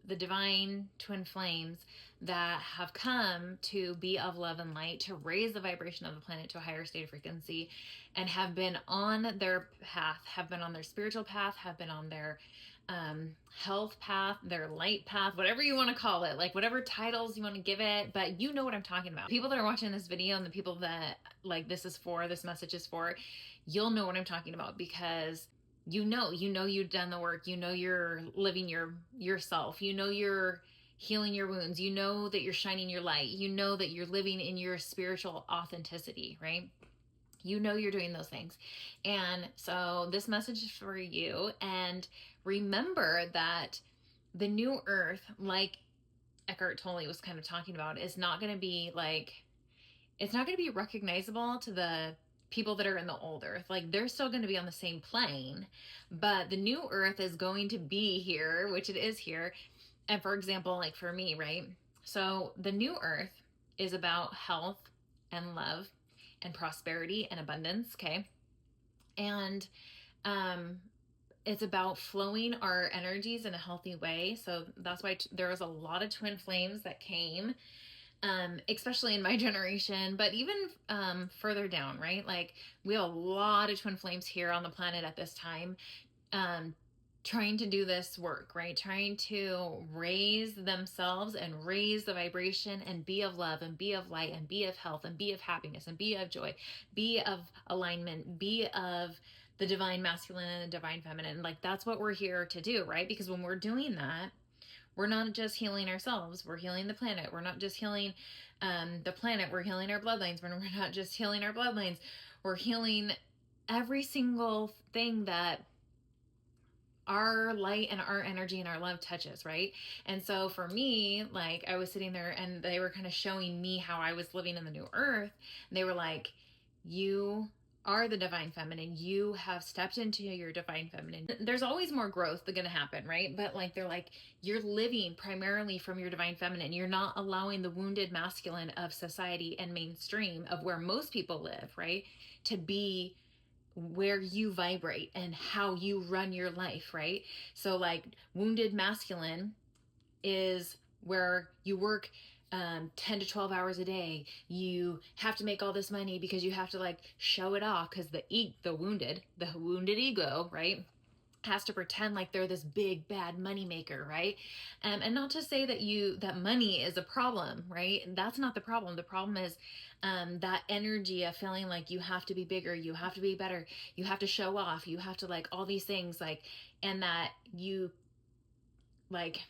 the divine twin flames that have come to be of love and light, to raise the vibration of the planet to a higher state of frequency, and have been on their path, have been on their spiritual path, have been on their health path, their light path, whatever you want to call it, like whatever titles you want to give it, but you know what I'm talking about. People that are watching this video and the people that like this message is for, you'll know what I'm talking about, because you know you've done the work, you know you're living yourself, you know you're healing your wounds, you know that you're shining your light, you know that you're living in your spiritual authenticity, right? You know you're doing those things. And so this message is for you. And remember that the new earth, like Eckhart Tolle was kind of talking about, is not going to be like, it's not going to be recognizable to the people that are in the old earth. Like, they're still going to be on the same plane, but the new earth is going to be here, which it is here. And for example, like for me, right? So the new earth is about health and love and prosperity and abundance, okay? And it's about flowing our energies in a healthy way. So that's why there was a lot of twin flames that came, especially in my generation, but even further down, right? Like, we have a lot of twin flames here on the planet at this time, trying to do this work, right? Trying to raise themselves and raise the vibration and be of love and be of light and be of health and be of happiness and be of joy, be of alignment, be of the divine masculine and the divine feminine. Like, that's what we're here to do, right? Because when we're doing that, we're not just healing ourselves, we're healing the planet. We're not just healing the planet, we're healing our bloodlines. We're not just healing our bloodlines, we're healing every single thing that our light and our energy and our love touches, right? And so for me, like, I was sitting there and they were kind of showing me how I was living in the new earth. And they were like, you are the divine feminine. You have stepped into your divine feminine. There's always more growth that's going to happen, right? But like, they're like, you're living primarily from your divine feminine. You're not allowing the wounded masculine of society and mainstream of where most people live, right, to be where you vibrate and how you run your life, right? So like, wounded masculine is where you work 10 to 12 hours a day. You have to make all this money because you have to like show it off, because the wounded ego, right, has to pretend like they're this big bad money maker, right? And not to say that money is a problem, right? That's not the problem. The problem is that energy of feeling like you have to be bigger, you have to be better, you have to show off, you have to like all these things, like, and that you like,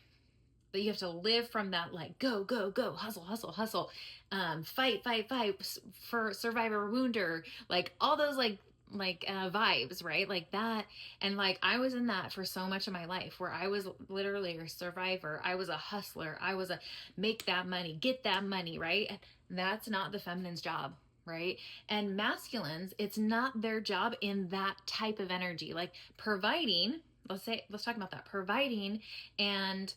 that you have to live from that, like, go, hustle, fight for survivor wounder, like all those vibes, right? Like that. And like, I was in that for so much of my life, where I was literally a survivor. I was a hustler. I was a make that money, get that money, right? That's not the feminine's job, right? And masculines, it's not their job in that type of energy. Like, providing, let's talk about that. Providing and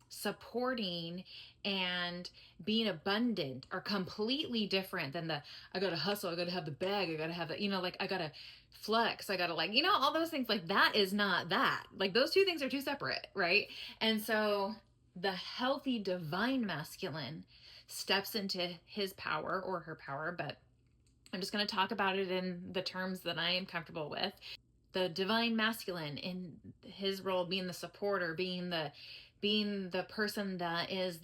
supporting and being abundant are completely different than I gotta hustle, I gotta have the bag, I gotta have the, like, I gotta flex, I gotta, like, all those things. Like, that is not that. Like, those two things are too separate, right? And so the healthy divine masculine steps into his power, or her power, but I'm just going to talk about it in the terms that I am comfortable with. The divine masculine, in his role, being the supporter, being the person that is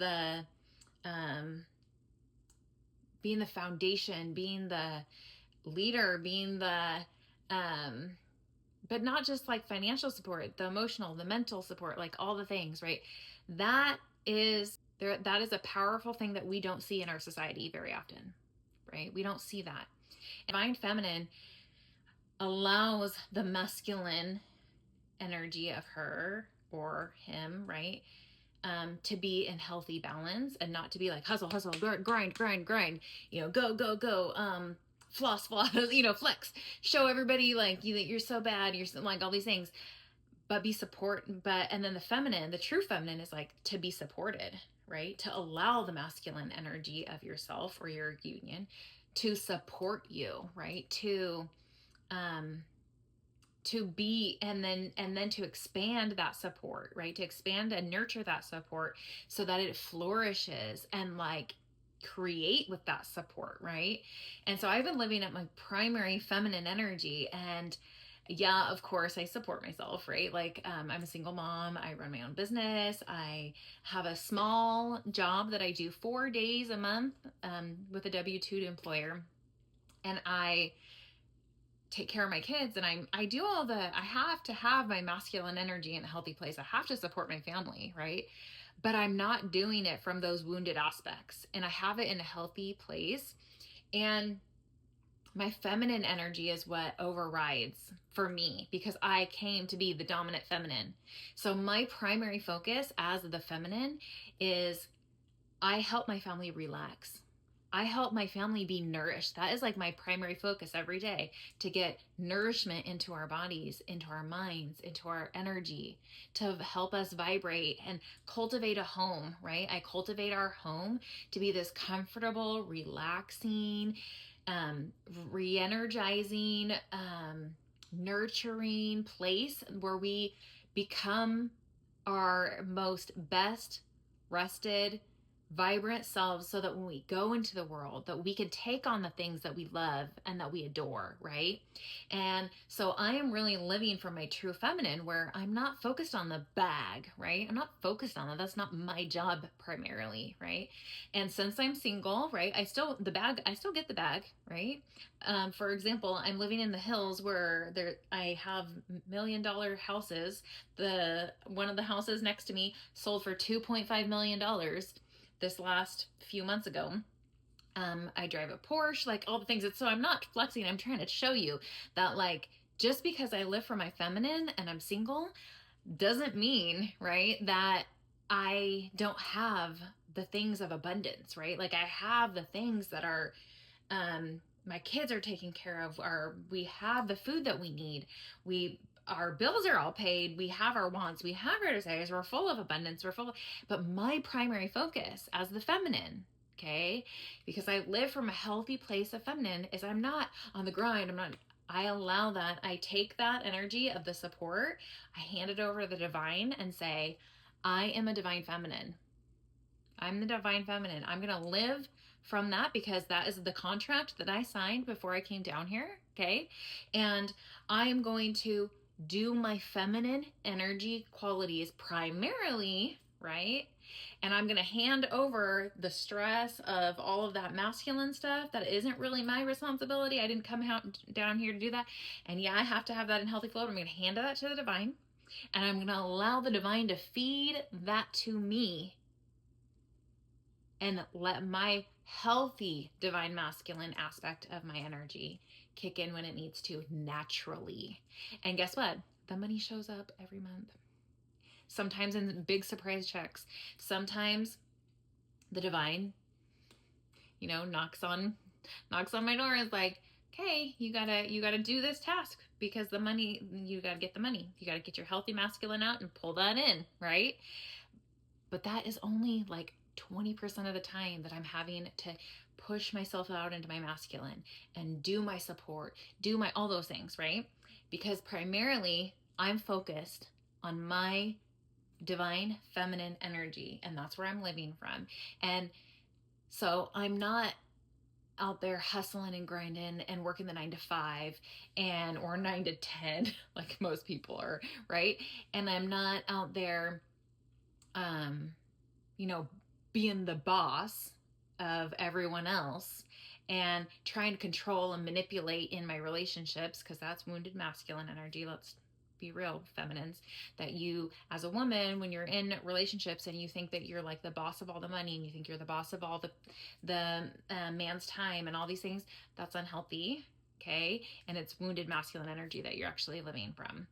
being the foundation, being the leader, being the but not just like financial support, the emotional, the mental support, like all the things, right? That is a powerful thing that we don't see in our society very often, right? We don't see that. Divine feminine allows the masculine energy of her or him, right, to be in healthy balance, and not to be like hustle, grind, go, floss, flex, show everybody like that you're so bad, you're so, like all these things, but and then the true feminine is like to be supported, right? To allow the masculine energy of yourself or your union to support you, right? To to be, and then to expand that support, right? To expand and nurture that support so that it flourishes and like create with that support, right? And so I've been living at my primary feminine energy, and yeah, of course I support myself, right? Like I'm a single mom, I run my own business, I have a small job that I do 4 days a month with a W-2 employer, and I take care of my kids, and I do all I have to have my masculine energy in a healthy place. I have to support my family, right? But I'm not doing it from those wounded aspects, and I have it in a healthy place. And my feminine energy is what overrides for me because I came to be the dominant feminine. So my primary focus as the feminine is I help my family relax. I help my family be nourished. That is like my primary focus every day, to get nourishment into our bodies, into our minds, into our energy, to help us vibrate and cultivate a home, right? I cultivate our home to be this comfortable, relaxing, re-energizing, nurturing place where we become our most best rested, vibrant selves, so that when we go into the world, that we can take on the things that we love and that we adore, right? And so I am really living from my true feminine, where I'm not focused on the bag, right? I'm not focused on that. That's not my job primarily, right? And since I'm single, right, I still get the bag, right? For example, I'm living in the hills where I have $1 million houses. One of the houses next to me sold for $2.5 million this last few months ago. I drive a Porsche, like all the things. So I'm not flexing. I'm trying to show you that, like, just because I live for my feminine and I'm single doesn't mean, right, that I don't have the things of abundance, right? Like I have the things that are, my kids are taken care of, we have the food that we need. Our bills are all paid. We have our wants. We have our desires. We're full of abundance. But my primary focus as the feminine, okay, because I live from a healthy place of feminine, is I'm not on the grind. I allow that. I take that energy of the support, I hand it over to the divine and say, I am a divine feminine. I'm the divine feminine. I'm going to live from that because that is the contract that I signed before I came down here, okay? And I am going to do my feminine energy qualities primarily, right? And I'm going to hand over the stress of all of that masculine stuff that isn't really my responsibility. I didn't come down here to do that. And yeah, I have to have that in healthy flow. I'm going to hand that to the divine, and I'm going to allow the divine to feed that to me and let my healthy divine masculine aspect of my energy kick in when it needs to naturally. And guess what? The money shows up every month. Sometimes in big surprise checks. Sometimes the divine, knocks on my door and is like, okay, you gotta do this task because the money, you gotta get the money. You gotta get your healthy masculine out and pull that in, right? But that is only like 20% of the time that I'm having to push myself out into my masculine and do my support, do my all those things, right? Because primarily I'm focused on my divine feminine energy, and that's where I'm living from. And so I'm not out there hustling and grinding and working the 9 to 5 or 9 to 10 like most people are, right? And I'm not out there being the boss of everyone else and trying to control and manipulate in my relationships, because that's wounded masculine energy. Let's be real, feminines, that you as a woman, when you're in relationships and you think that you're like the boss of all the money, and you think you're the boss of all the man's time and all these things, that's unhealthy, okay? And it's wounded masculine energy that you're actually living from.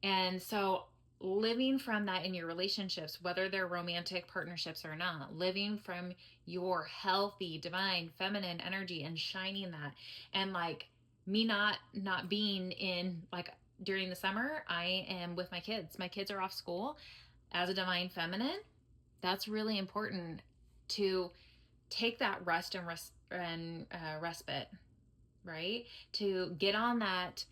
And so living from that in your relationships, whether they're romantic partnerships or not, living from your healthy divine feminine energy and shining that. And like me not being in, like, during the summer, I am with my kids are off school. As a divine feminine, that's really important to take that rest and respite, right? To get on that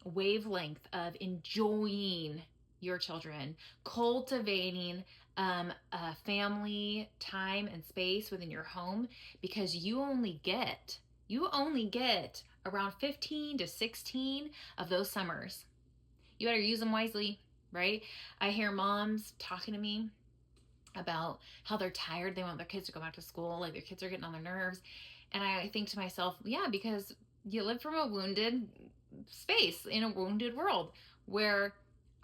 wavelength of enjoying your children, cultivating a family time and space within your home, because you only get around 15 to 16 of those summers. You better use them wisely, right? I hear moms talking to me about how they're tired, they want their kids to go back to school, like their kids are getting on their nerves. And I think to myself, yeah, because you live from a wounded space in a wounded world where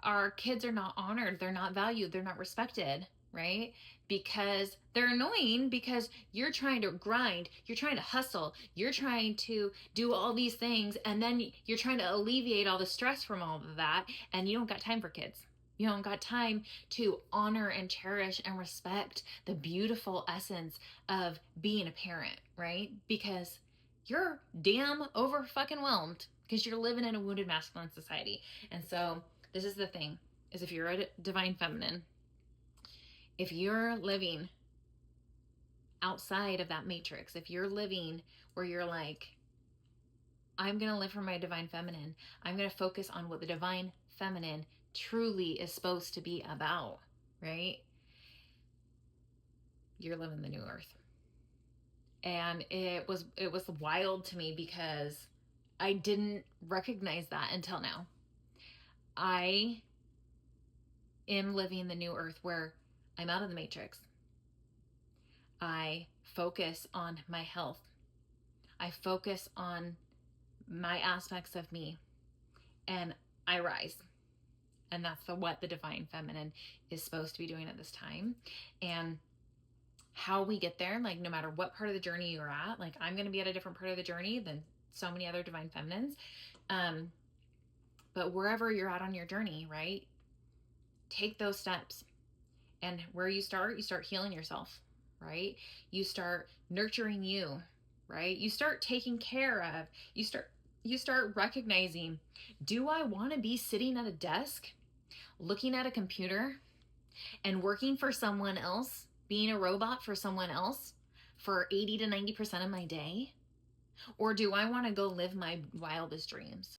our kids are not honored, they're not valued, they're not respected, right? Because they're annoying, because you're trying to grind, you're trying to hustle, you're trying to do all these things, and then you're trying to alleviate all the stress from all of that, and you don't got time for kids. You don't got time to honor and cherish and respect the beautiful essence of being a parent, right? Because you're damn over fucking whelmed because you're living in a wounded masculine society. And so this is the thing, is if you're a divine feminine, if you're living outside of that matrix, if you're living where you're like, I'm going to live for my divine feminine, I'm going to focus on what the divine feminine truly is supposed to be about, right? You're living the new earth. And it was wild to me because I didn't recognize that until now. I am living the new earth where I'm out of the matrix. I focus on my health. I focus on my aspects of me, and I rise. And that's what the divine feminine is supposed to be doing at this time. And how we get there, like no matter what part of the journey you're at, like I'm going to be at a different part of the journey than so many other divine feminines. But wherever you're at on your journey, right? Take those steps. And where you start healing yourself, right? You start nurturing you, right? You start taking care of, you start recognizing, do I want to be sitting at a desk, looking at a computer and working for someone else, being a robot for someone else for 80 to 90% of my day? Or do I want to go live my wildest dreams?